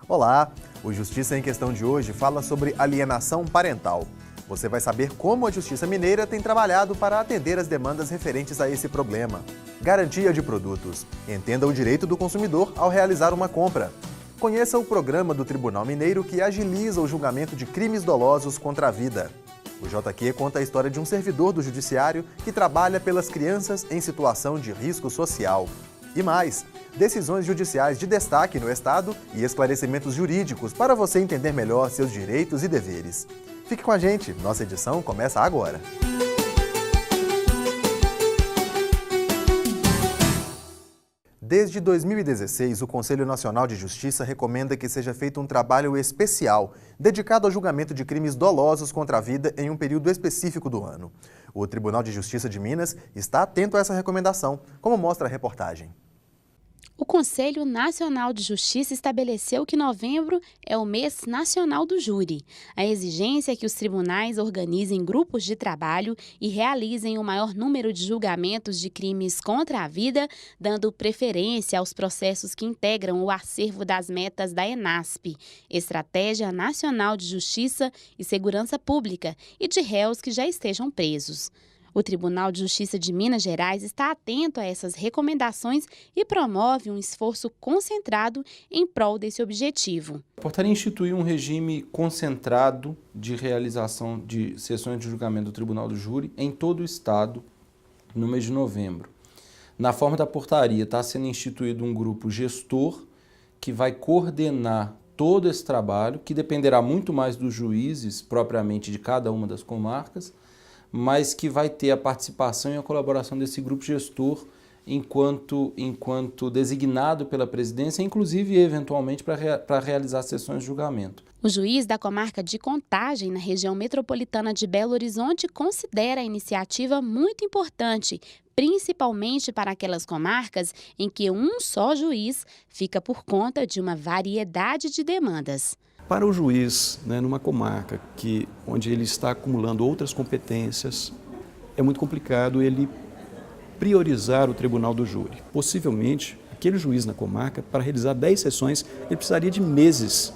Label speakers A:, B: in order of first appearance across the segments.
A: Olá! O Justiça em Questão de hoje fala sobre alienação parental. Você vai saber como a Justiça Mineira tem trabalhado para atender as demandas referentes a esse problema. Garantia de produtos. Entenda o direito do consumidor ao realizar uma compra. Conheça o programa do Tribunal Mineiro que agiliza o julgamento de crimes dolosos contra a vida. O JQ conta a história de um servidor do Judiciário que trabalha pelas crianças em situação de risco social. E mais, decisões judiciais de destaque no Estado e esclarecimentos jurídicos para você entender melhor seus direitos e deveres. Fique com a gente, nossa edição começa agora. Desde 2016, o Conselho Nacional de Justiça recomenda que seja feito um trabalho especial dedicado ao julgamento de crimes dolosos contra a vida em um período específico do ano. O Tribunal de Justiça de Minas está atento a essa recomendação, como mostra a reportagem.
B: O Conselho Nacional de Justiça estabeleceu que novembro é o mês nacional do júri. A exigência é que os tribunais organizem grupos de trabalho e realizem o maior número de julgamentos de crimes contra a vida, dando preferência aos processos que integram o acervo das metas da ENASP, Estratégia Nacional de Justiça e Segurança Pública, e de réus que já estejam presos. O Tribunal de Justiça de Minas Gerais está atento a essas recomendações e promove um esforço concentrado em prol desse objetivo.
C: A portaria institui um regime concentrado de realização de sessões de julgamento do Tribunal do Júri em todo o Estado no mês de novembro. Na forma da portaria está sendo instituído um grupo gestor que vai coordenar todo esse trabalho, que dependerá muito mais dos juízes propriamente de cada uma das comarcas, mas que vai ter a participação e a colaboração desse grupo gestor enquanto designado pela presidência, inclusive eventualmente para realizar sessões de julgamento.
B: O juiz da comarca de Contagem, na região metropolitana de Belo Horizonte, considera a iniciativa muito importante, principalmente para aquelas comarcas em que um só juiz fica por conta de uma variedade de demandas.
D: Para o juiz, numa comarca onde ele está acumulando outras competências, é muito complicado ele priorizar o tribunal do júri. Possivelmente, aquele juiz na comarca, para realizar 10 sessões, ele precisaria de meses,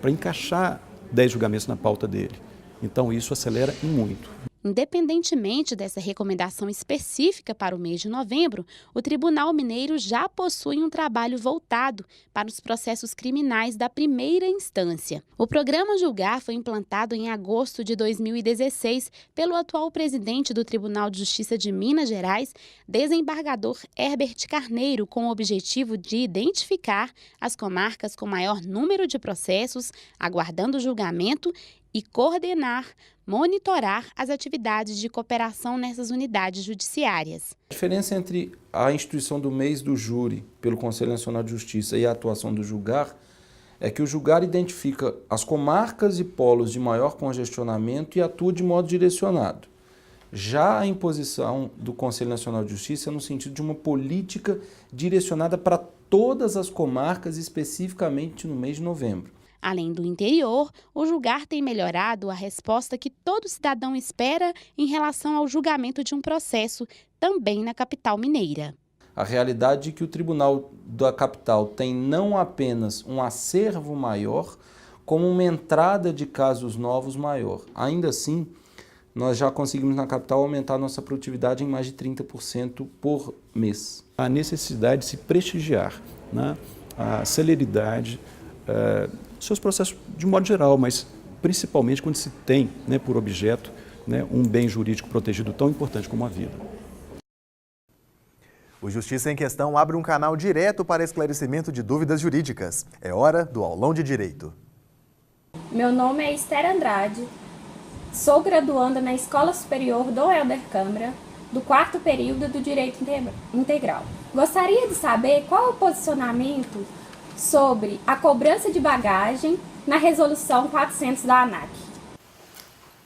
D: para encaixar 10 julgamentos na pauta dele. Então, isso acelera e muito.
B: Independentemente dessa recomendação específica para o mês de novembro, o Tribunal Mineiro já possui um trabalho voltado para os processos criminais da primeira instância. O programa Julgar foi implantado em agosto de 2016 pelo atual presidente do Tribunal de Justiça de Minas Gerais, desembargador Herbert Carneiro, com o objetivo de identificar as comarcas com maior número de processos, aguardando julgamento, e coordenar, monitorar as atividades de cooperação nessas unidades judiciárias.
C: A diferença entre a instituição do mês do júri pelo Conselho Nacional de Justiça e a atuação do Julgar é que o Julgar identifica as comarcas e polos de maior congestionamento e atua de modo direcionado. Já a imposição do Conselho Nacional de Justiça é no sentido de uma política direcionada para todas as comarcas, especificamente no mês de novembro.
B: Além do interior, o Julgar tem melhorado a resposta que todo cidadão espera em relação ao julgamento de um processo, também na capital mineira.
C: A realidade é que o Tribunal da Capital tem não apenas um acervo maior, como uma entrada de casos novos maior. Ainda assim, nós já conseguimos na capital aumentar a nossa produtividade em mais de 30% por mês.
D: A necessidade de se prestigiar, a celeridade, seus processos de modo geral, mas principalmente quando se tem por objeto um bem jurídico protegido tão importante como a vida.
A: O Justiça em Questão abre um canal direto para esclarecimento de dúvidas jurídicas. É hora do Aulão de Direito.
E: Meu nome é Esther Andrade, sou graduanda na Escola Superior Dom Helder Câmara, do 4º período do Direito Integral. Gostaria de saber qual é o posicionamento sobre a cobrança de bagagem na Resolução 400 da ANAC.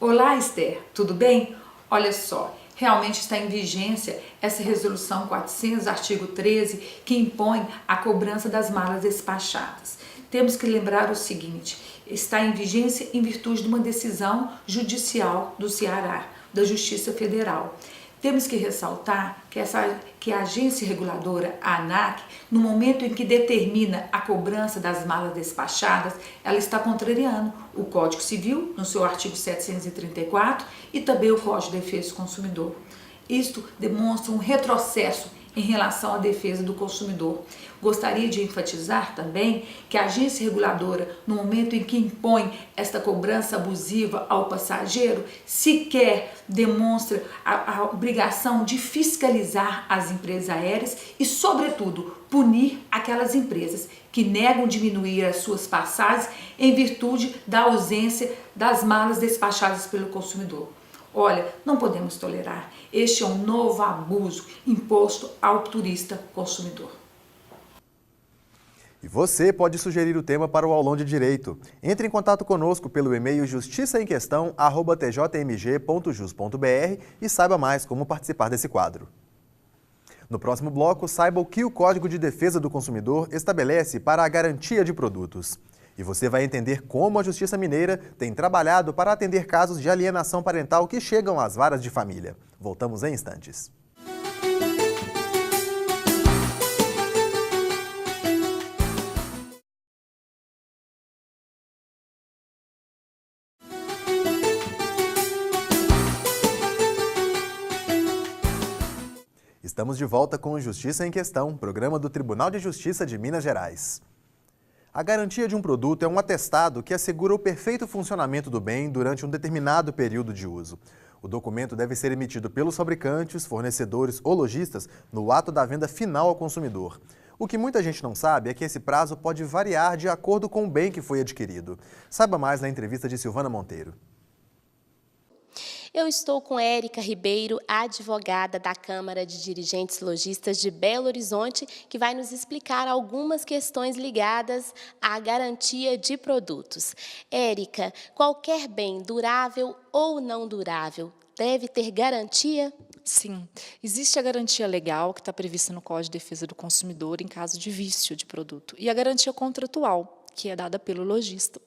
F: Olá, Esther, tudo bem? Olha só, realmente está em vigência essa Resolução 400, artigo 13, que impõe a cobrança das malas despachadas. Temos que lembrar o seguinte, está em vigência em virtude de uma decisão judicial do Ceará, da Justiça Federal. Temos que ressaltar que a agência reguladora, a ANAC, no momento em que determina a cobrança das malas despachadas, ela está contrariando o Código Civil, no seu artigo 734, e também o Código de Defesa do Consumidor. Isto demonstra um retrocesso em relação à defesa do consumidor. Gostaria de enfatizar também que a agência reguladora, no momento em que impõe esta cobrança abusiva ao passageiro, sequer demonstra a obrigação de fiscalizar as empresas aéreas e, sobretudo, punir aquelas empresas que negam diminuir as suas passagens em virtude da ausência das malas despachadas pelo consumidor. Olha, não podemos tolerar. Este é um novo abuso imposto ao turista consumidor.
A: E você pode sugerir o tema para o Aulão de Direito. Entre em contato conosco pelo e-mail justiçaemquestão@tjmg.jus.br e saiba mais como participar desse quadro. No próximo bloco, saiba o que o Código de Defesa do Consumidor estabelece para a garantia de produtos. E você vai entender como a Justiça Mineira tem trabalhado para atender casos de alienação parental que chegam às varas de família. Voltamos em instantes. Estamos de volta com Justiça em Questão, programa do Tribunal de Justiça de Minas Gerais. A garantia de um produto é um atestado que assegura o perfeito funcionamento do bem durante um determinado período de uso. O documento deve ser emitido pelos fabricantes, fornecedores ou lojistas no ato da venda final ao consumidor. O que muita gente não sabe é que esse prazo pode variar de acordo com o bem que foi adquirido. Saiba mais na entrevista de Silvana Monteiro.
B: Eu estou com Érica Ribeiro, advogada da Câmara de Dirigentes Lojistas de Belo Horizonte, que vai nos explicar algumas questões ligadas à garantia de produtos. Érica, qualquer bem durável ou não durável deve ter garantia?
G: Sim, existe a garantia legal que está prevista no Código de Defesa do Consumidor em caso de vício de produto e a garantia contratual, que é dada pelo lojista.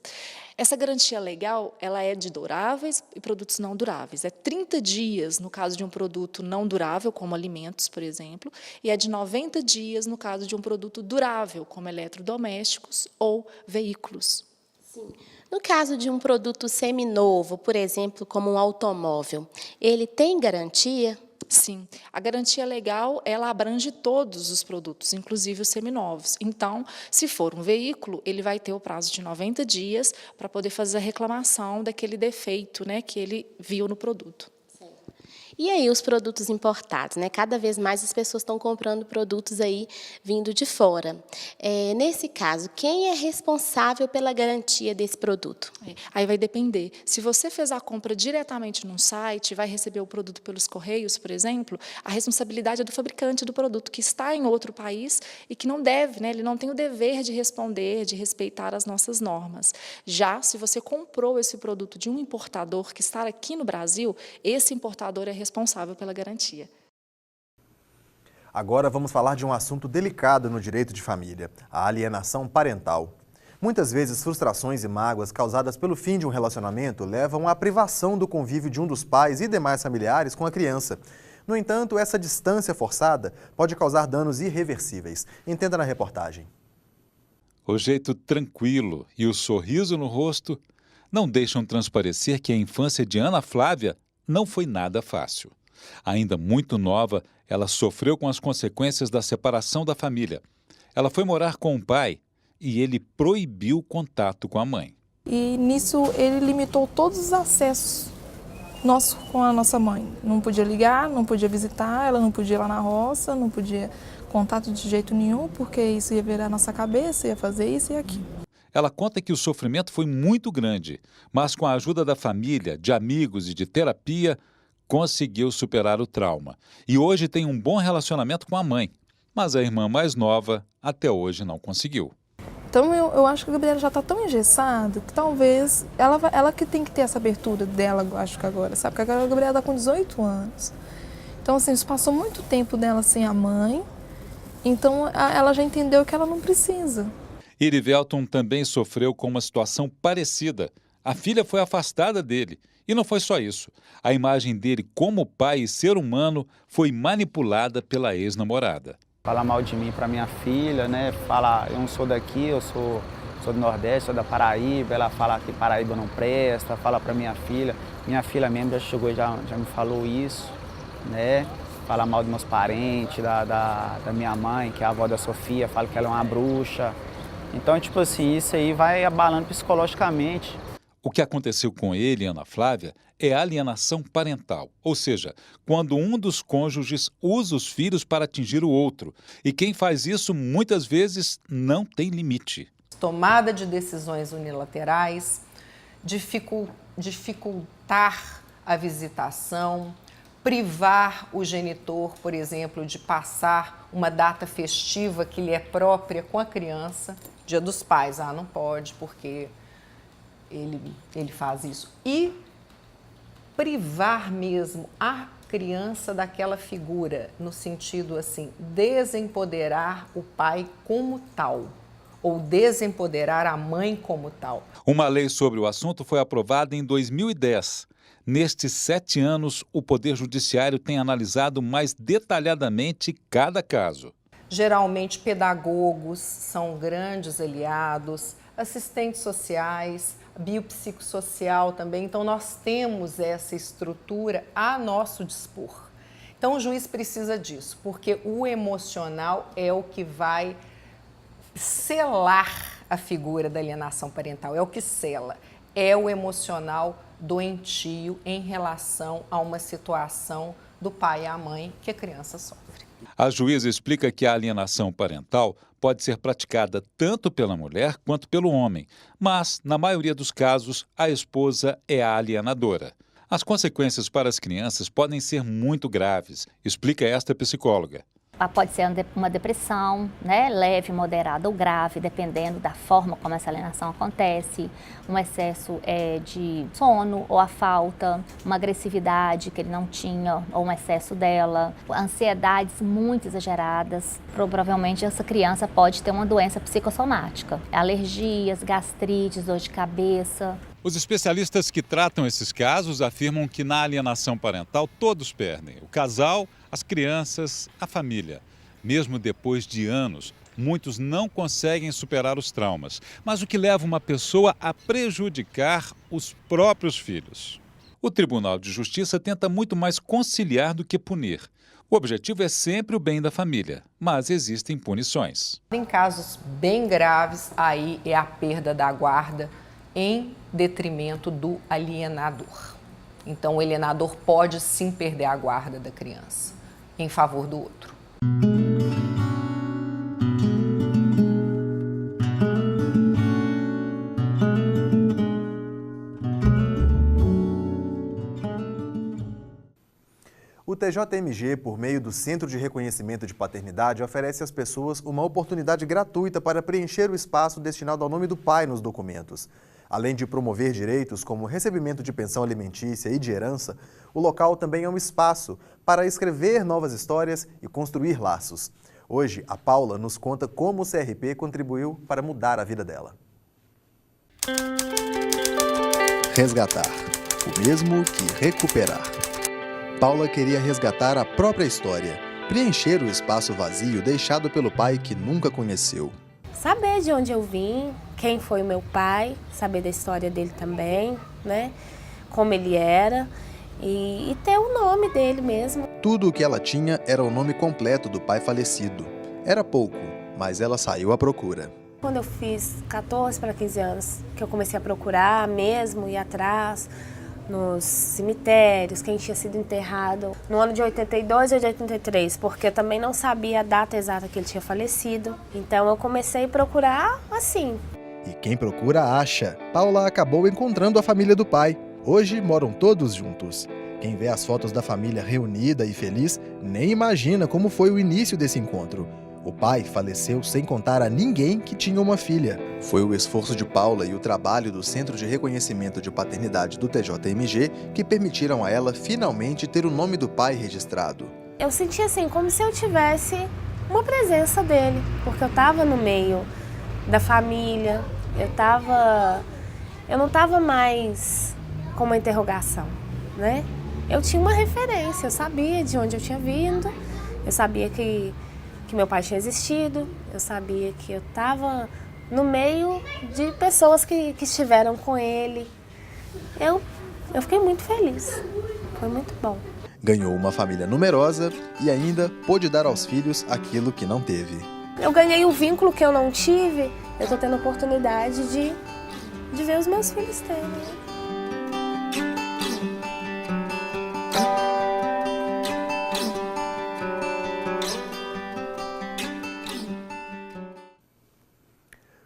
G: Essa garantia legal, ela é de duráveis e produtos não duráveis. É 30 dias no caso de um produto não durável, como alimentos, por exemplo, e é de 90 dias no caso de um produto durável, como eletrodomésticos ou veículos.
B: Sim. No caso de um produto seminovo, por exemplo, como um automóvel, ele tem garantia?
G: Sim, a garantia legal, ela abrange todos os produtos, inclusive os seminovos. Então, se for um veículo, ele vai ter o prazo de 90 dias para poder fazer a reclamação daquele defeito, né, que ele viu no produto.
B: E aí os produtos importados, né? Cada vez mais as pessoas estão comprando produtos aí vindo de fora. Nesse caso, quem é responsável pela garantia desse produto?
G: Aí vai depender. Se você fez a compra diretamente num site, vai receber o produto pelos correios, por exemplo, a responsabilidade é do fabricante do produto, que está em outro país e que não deve, né? Ele não tem o dever de responder, de respeitar as nossas normas. Já se você comprou esse produto de um importador que está aqui no Brasil, esse importador é responsável pela garantia.
A: Agora vamos falar de um assunto delicado no direito de família, a alienação parental. Muitas vezes, frustrações e mágoas causadas pelo fim de um relacionamento levam à privação do convívio de um dos pais e demais familiares com a criança. No entanto, essa distância forçada pode causar danos irreversíveis. Entenda na reportagem.
H: O jeito tranquilo e o sorriso no rosto não deixam transparecer que a infância de Ana Flávia não foi nada fácil. Ainda muito nova, ela sofreu com as consequências da separação da família. Ela foi morar com o pai e ele proibiu o contato com a mãe.
I: E nisso ele limitou todos os acessos nossos com a nossa mãe. Não podia ligar, não podia visitar, ela não podia ir lá na roça, não podia contato de jeito nenhum, porque isso ia virar a nossa cabeça, ia fazer isso e aquilo.
H: Ela conta que o sofrimento foi muito grande, mas com a ajuda da família, de amigos e de terapia, conseguiu superar o trauma. E hoje tem um bom relacionamento com a mãe, mas a irmã mais nova até hoje não conseguiu.
I: Então eu acho que a Gabriela já está tão engessada que talvez ela que tem que ter essa abertura dela, acho que agora, sabe? Porque agora a Gabriela está com 18 anos. Então, assim, isso passou muito tempo dela sem a mãe, então ela já entendeu que ela não precisa.
H: Irivelton também sofreu com uma situação parecida. A filha foi afastada dele E não foi só isso. A imagem dele como pai e ser humano foi manipulada pela ex-namorada.
J: Fala mal de mim para minha filha, né? Fala, eu não sou daqui, eu sou do Nordeste, sou da Paraíba. Ela fala que Paraíba não presta, fala para minha filha. Minha filha mesmo já chegou, já me falou isso, né? Fala mal dos meus parentes, da minha mãe, que é a avó da Sofia, fala que ela é uma bruxa. Então, tipo assim, isso aí vai abalando psicologicamente.
H: O que aconteceu com ele e Ana Flávia é alienação parental, ou seja, quando um dos cônjuges usa os filhos para atingir o outro. E quem faz isso, muitas vezes, não tem limite.
K: Tomada de decisões unilaterais, dificultar a visitação, privar o genitor, por exemplo, de passar uma data festiva que lhe é própria com a criança. Dia dos Pais, não pode, porque ele faz isso. E privar mesmo a criança daquela figura, no sentido assim, desempoderar o pai como tal, ou desempoderar a mãe como tal.
H: Uma lei sobre o assunto foi aprovada em 2010. Nestes 7 anos, o Poder Judiciário tem analisado mais detalhadamente cada caso.
K: Geralmente, pedagogos são grandes aliados, assistentes sociais, biopsicossocial também. Então, nós temos essa estrutura a nosso dispor. Então, o juiz precisa disso, porque o emocional é o que vai selar a figura da alienação parental, é o que sela, é o emocional doentio em relação a uma situação do pai e a mãe que a criança sofre.
H: A juíza explica que a alienação parental pode ser praticada tanto pela mulher quanto pelo homem, mas, na maioria dos casos, a esposa é a alienadora. As consequências para as crianças podem ser muito graves, explica esta psicóloga.
L: Pode ser uma depressão, né, leve, moderada ou grave, dependendo da forma como essa alienação acontece, um excesso de sono ou a falta, uma agressividade que ele não tinha ou um excesso dela, ansiedades muito exageradas. Provavelmente essa criança pode ter uma doença psicossomática, alergias, gastrites, dor de cabeça.
H: Os especialistas que tratam esses casos afirmam que na alienação parental todos perdem: o casal, as crianças, a família. Mesmo depois de anos, muitos não conseguem superar os traumas, mas o que leva uma pessoa a prejudicar os próprios filhos. O Tribunal de Justiça tenta muito mais conciliar do que punir. O objetivo é sempre o bem da família, mas existem punições.
K: Em casos bem graves, aí é a perda da guarda em detrimento do alienador. Então, o alienador pode sim perder a guarda da criança em favor do outro.
A: O TJMG, por meio do Centro de Reconhecimento de Paternidade, oferece às pessoas uma oportunidade gratuita para preencher o espaço destinado ao nome do pai nos documentos. Além de promover direitos como recebimento de pensão alimentícia e de herança, o local também é um espaço para escrever novas histórias e construir laços. Hoje, a Paula nos conta como o CRP contribuiu para mudar a vida dela. Resgatar, o mesmo que recuperar. Paula queria resgatar a própria história, preencher o espaço vazio deixado pelo pai que nunca conheceu.
M: Saber de onde eu vim, quem foi o meu pai, saber da história dele também, né? Como ele era e ter o nome dele mesmo.
A: Tudo o que ela tinha era o nome completo do pai falecido. Era pouco, mas ela saiu à procura.
M: Quando eu fiz 14 para 15 anos, que eu comecei a procurar mesmo, ir atrás nos cemitérios, quem tinha sido enterrado no ano de 82 ou de 83, porque eu também não sabia a data exata que ele tinha falecido. Então eu comecei a procurar assim.
A: E quem procura acha. Paula acabou encontrando a família do pai. Hoje moram todos juntos. Quem vê as fotos da família reunida e feliz nem imagina como foi o início desse encontro. O pai faleceu sem contar a ninguém que tinha uma filha. Foi o esforço de Paula e o trabalho do Centro de Reconhecimento de Paternidade do TJMG que permitiram a ela finalmente ter o nome do pai registrado.
M: Eu senti assim, como se eu tivesse uma presença dele, porque eu estava no meio da família, eu não estava mais com uma interrogação, né? Eu tinha uma referência, eu sabia de onde eu tinha vindo, eu sabia que meu pai tinha existido, eu sabia que eu estava no meio de pessoas que estiveram com ele. Eu fiquei muito feliz, foi muito bom.
A: Ganhou uma família numerosa e ainda pôde dar aos filhos aquilo que não teve.
M: Eu ganhei o vínculo que eu não tive, eu estou tendo a oportunidade de ver os meus filhos terem.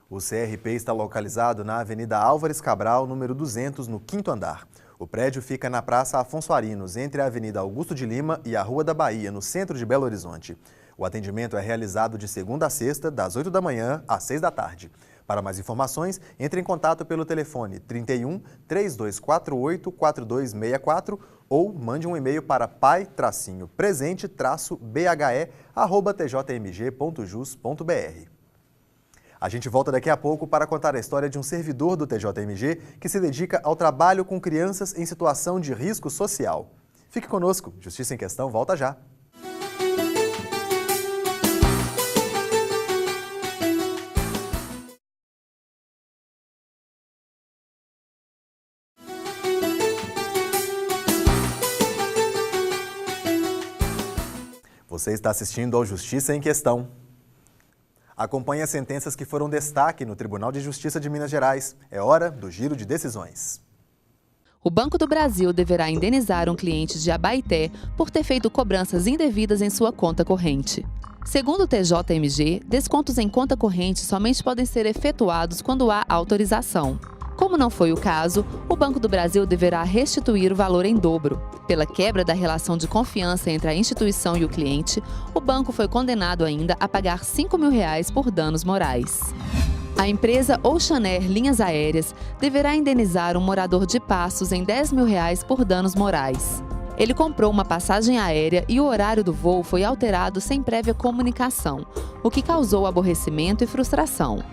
A: O CRP está localizado na Avenida Álvares Cabral, número 200, no 5º andar. O prédio fica na Praça Afonso Arinos, entre a Avenida Augusto de Lima e a Rua da Bahia, no centro de Belo Horizonte. O atendimento é realizado de segunda a sexta, das 8 da manhã às 6 da tarde. Para mais informações, entre em contato pelo telefone 31 3248 4264 ou mande um e-mail para pai-presente-bhe@tjmg.jus.br. A gente volta daqui a pouco para contar a história de um servidor do TJMG que se dedica ao trabalho com crianças em situação de risco social. Fique conosco, Justiça em Questão volta já. Você está assistindo ao Justiça em Questão. Acompanhe as sentenças que foram destaque no Tribunal de Justiça de Minas Gerais. É hora do giro de decisões.
N: O Banco do Brasil deverá indenizar um cliente de Abaeté por ter feito cobranças indevidas em sua conta corrente. Segundo o TJMG, descontos em conta corrente somente podem ser efetuados quando há autorização. Como não foi o caso, o Banco do Brasil deverá restituir o valor em dobro. Pela quebra da relação de confiança entre a instituição e o cliente, o banco foi condenado ainda a pagar R$ 5.000 por danos morais. A empresa Oceanair Linhas Aéreas deverá indenizar um morador de Passos em R$ 10.000 por danos morais. Ele comprou uma passagem aérea e o horário do voo foi alterado sem prévia comunicação, o que causou aborrecimento e frustração.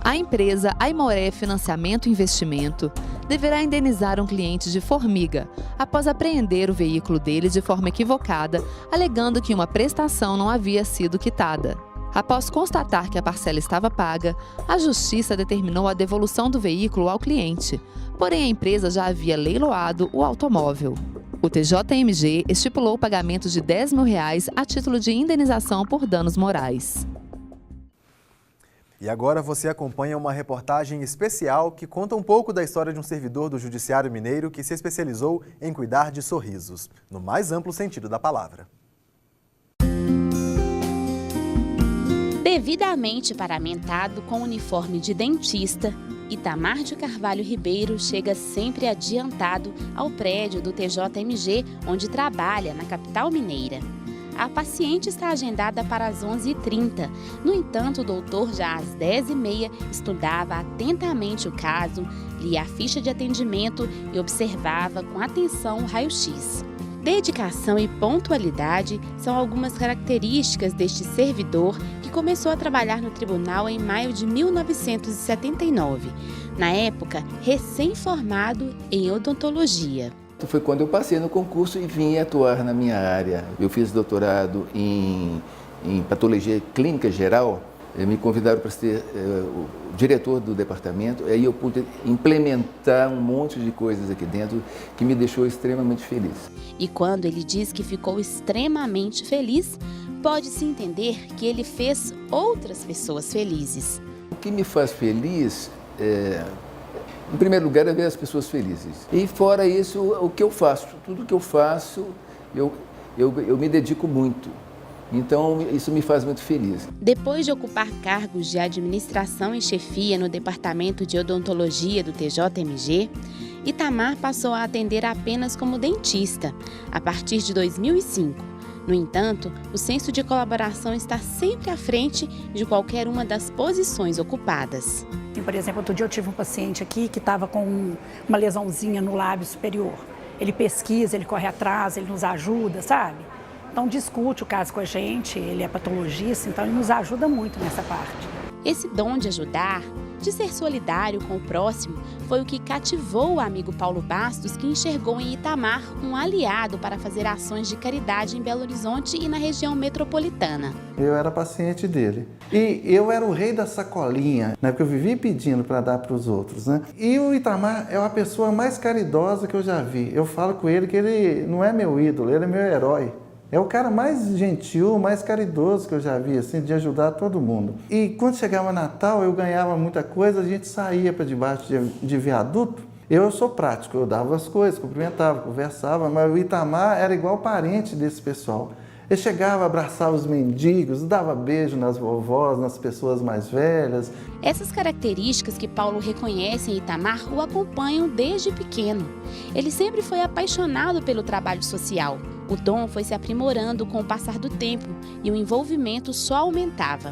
N: A empresa Aimoré Financiamento e Investimento deverá indenizar um cliente de Formiga após apreender o veículo dele de forma equivocada, alegando que uma prestação não havia sido quitada. Após constatar que a parcela estava paga, a Justiça determinou a devolução do veículo ao cliente, porém a empresa já havia leiloado o automóvel. O TJMG estipulou o pagamento de R$ 10.000 a título de indenização por danos morais.
A: E agora você acompanha uma reportagem especial que conta um pouco da história de um servidor do Judiciário Mineiro que se especializou em cuidar de sorrisos, no mais amplo sentido da palavra.
B: Devidamente paramentado com uniforme de dentista, Itamar de Carvalho Ribeiro chega sempre adiantado ao prédio do TJMG, onde trabalha, na capital mineira. A paciente está agendada para as 11h30. No entanto, o doutor, já às 10h30, estudava atentamente o caso, lia a ficha de atendimento e observava com atenção o raio-x. Dedicação e pontualidade são algumas características deste servidor que começou a trabalhar no tribunal em maio de 1979, na época recém-formado em odontologia.
O: Foi quando eu passei no concurso e vim atuar na minha área. Eu fiz doutorado em patologia clínica geral. Me convidaram para ser o diretor do departamento. Aí eu pude implementar um monte de coisas aqui dentro que me deixou extremamente feliz.
B: E quando ele diz que ficou extremamente feliz, pode-se entender que ele fez outras pessoas felizes.
O: O que me faz feliz em primeiro lugar, é ver as pessoas felizes. E fora isso, o que eu faço, tudo que eu faço, eu me dedico muito. Então, isso me faz muito feliz.
B: Depois de ocupar cargos de administração e chefia no Departamento de Odontologia do TJMG, Itamar passou a atender apenas como dentista, a partir de 2005. No entanto, o senso de colaboração está sempre à frente de qualquer uma das posições ocupadas.
P: Por exemplo, outro dia eu tive um paciente aqui que estava com uma lesãozinha no lábio superior. Ele pesquisa, ele corre atrás, ele nos ajuda, sabe? Então discute o caso com a gente, ele é patologista, então ele nos ajuda muito nessa parte.
B: Esse dom de ajudar De ser solidário com o próximo foi o que cativou o amigo Paulo Bastos, que enxergou em Itamar um aliado para fazer ações de caridade em Belo Horizonte e na região metropolitana.
Q: Eu era paciente dele. E eu era o rei da sacolinha, né? Porque eu vivia pedindo para dar para os outros, né? E o Itamar é a pessoa mais caridosa que eu já vi. Eu falo com ele que ele não é meu ídolo, ele é meu herói. É o cara mais gentil, mais caridoso que eu já vi, assim, de ajudar todo mundo. E quando chegava Natal, eu ganhava muita coisa, a gente saía para debaixo de viaduto. Eu sou prático, eu dava as coisas, cumprimentava, conversava, mas o Itamar era igual parente desse pessoal. Ele chegava, abraçava os mendigos, dava beijo nas vovós, nas pessoas mais velhas.
B: Essas características que Paulo reconhece em Itamar o acompanham desde pequeno. Ele sempre foi apaixonado pelo trabalho social. O dom foi se aprimorando com o passar do tempo e o envolvimento só aumentava.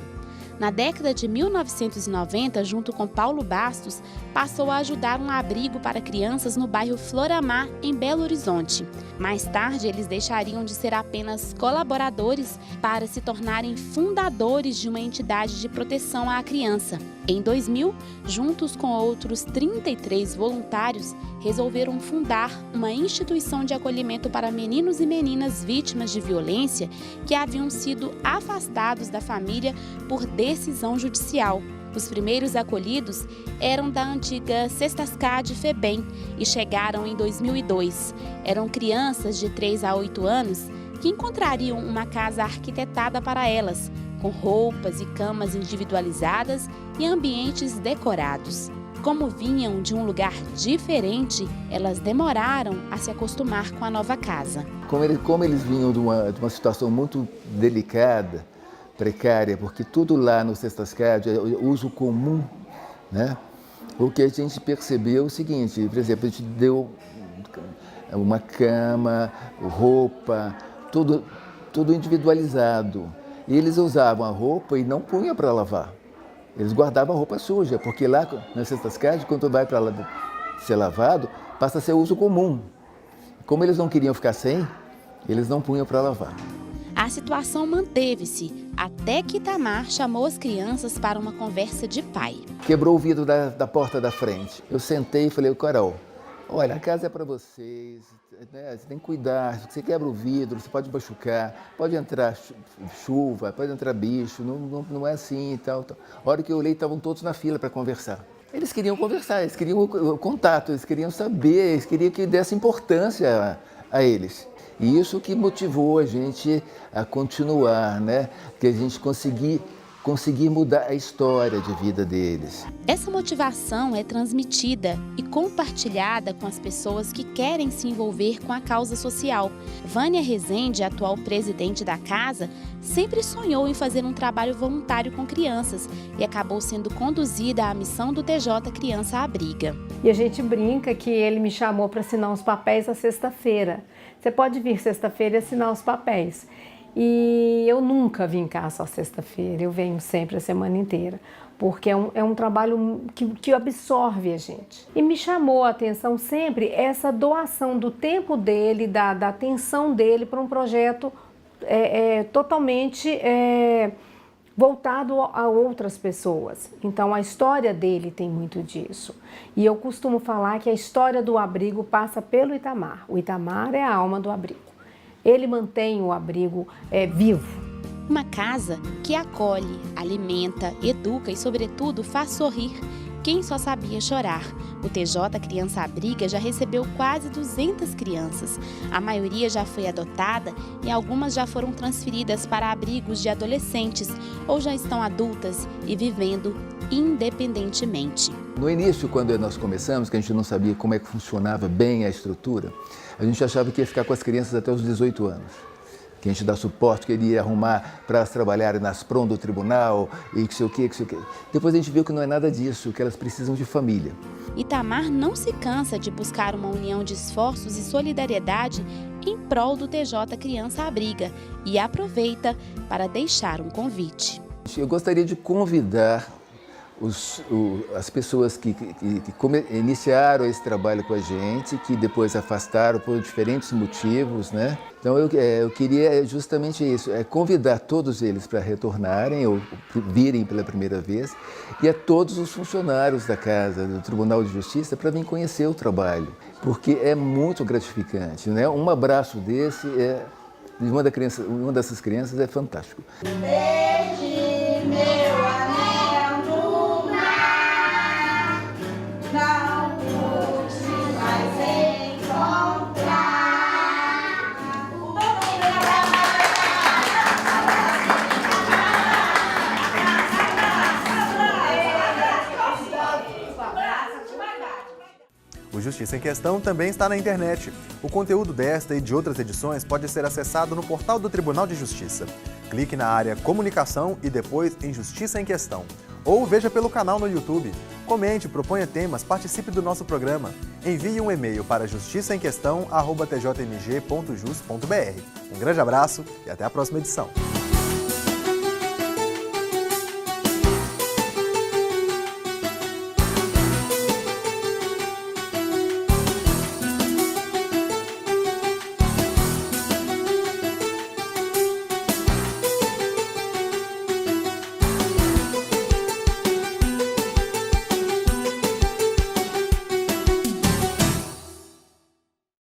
B: Na década de 1990, junto com Paulo Bastos, passou a ajudar um abrigo para crianças no bairro Floramar, em Belo Horizonte. Mais tarde, eles deixariam de ser apenas colaboradores para se tornarem fundadores de uma entidade de proteção à criança. Em 2000, juntos com outros 33 voluntários, resolveram fundar uma instituição de acolhimento para meninos e meninas vítimas de violência que haviam sido afastados da família por decisão judicial. Os primeiros acolhidos eram da antiga Cestascad FEBEM e chegaram em 2002. Eram crianças de 3 a 8 anos que encontrariam uma casa arquitetada para elas, com roupas e camas individualizadas e ambientes decorados. Como vinham de um lugar diferente, elas demoraram a se acostumar com a nova casa.
O: Como eles vinham de uma situação muito delicada, precária, porque tudo lá no Cestascad é uso comum, né? O que a gente percebeu é o seguinte, por exemplo, a gente deu uma cama, roupa, tudo individualizado. E eles usavam a roupa e não punham para lavar. Eles guardavam a roupa suja, porque lá nas Cestascad, quando vai para ser lavado, passa a ser uso comum. Como eles não queriam ficar sem, eles não punham para lavar.
B: A situação manteve-se até que Itamar chamou as crianças para uma conversa de pai.
O: Quebrou o vidro da porta da frente. Eu sentei e falei, Carol, olha, a casa é para vocês, né? Você tem que cuidar, você quebra o vidro, você pode machucar, pode entrar chuva, pode entrar bicho, não é assim e tal. A hora que eu olhei, estavam todos na fila para conversar. Eles queriam conversar, eles queriam o contato, eles queriam saber, eles queriam que desse importância a eles. E isso que motivou a gente a continuar, né? Que a gente conseguir mudar a história de vida deles.
B: Essa motivação é transmitida e compartilhada com as pessoas que querem se envolver com a causa social. Vânia Rezende, atual presidente da casa, sempre sonhou em fazer um trabalho voluntário com crianças e acabou sendo conduzida à missão do TJ Criança Abriga.
R: E a gente brinca que ele me chamou para assinar os papéis na sexta-feira. Você pode vir sexta-feira e assinar os papéis. E eu nunca vim cá só sexta-feira, eu venho sempre a semana inteira, porque é um trabalho que absorve a gente. E me chamou a atenção sempre essa doação do tempo dele, da atenção dele para um projeto totalmente voltado a outras pessoas. Então a história dele tem muito disso. E eu costumo falar que a história do abrigo passa pelo Itamar. O Itamar é a alma do abrigo. Ele mantém o abrigo vivo.
B: Uma casa que acolhe, alimenta, educa e, sobretudo, faz sorrir quem só sabia chorar. O TJ Criança Abriga já recebeu quase 200 crianças. A maioria já foi adotada e algumas já foram transferidas para abrigos de adolescentes ou já estão adultas e vivendo independentemente.
O: No início, quando nós começamos, que a gente não sabia como é que funcionava bem a estrutura, a gente achava que ia ficar com as crianças até os 18 anos. Que a gente dá suporte, que ele ia arrumar para elas trabalharem nas PROM do tribunal e que sei o quê. Depois a gente viu que não é nada disso, que elas precisam de família.
B: Itamar não se cansa de buscar uma união de esforços e solidariedade em prol do TJ Criança Abriga e aproveita para deixar um convite.
O: Eu gostaria de convidar as pessoas que iniciaram esse trabalho com a gente, que depois afastaram por diferentes motivos, né? Então eu queria justamente isso, convidar todos eles para retornarem ou virem pela primeira vez, e a todos os funcionários da casa, do Tribunal de Justiça, para vir conhecer o trabalho, porque é muito gratificante, né? Um abraço desse de uma dessas crianças é fantástico.
S: Desde meu anel no mar, não pude mais encontrar.
A: O Justiça em Questão também está na internet. O conteúdo desta e de outras edições pode ser acessado no portal do Tribunal de Justiça. Clique na área Comunicação e depois em Justiça em Questão. Ou veja pelo canal no YouTube. Comente, proponha temas, participe do nosso programa. Envie um e-mail para justiçaemquestão@tjmg.jus.br. Um grande abraço e até a próxima edição.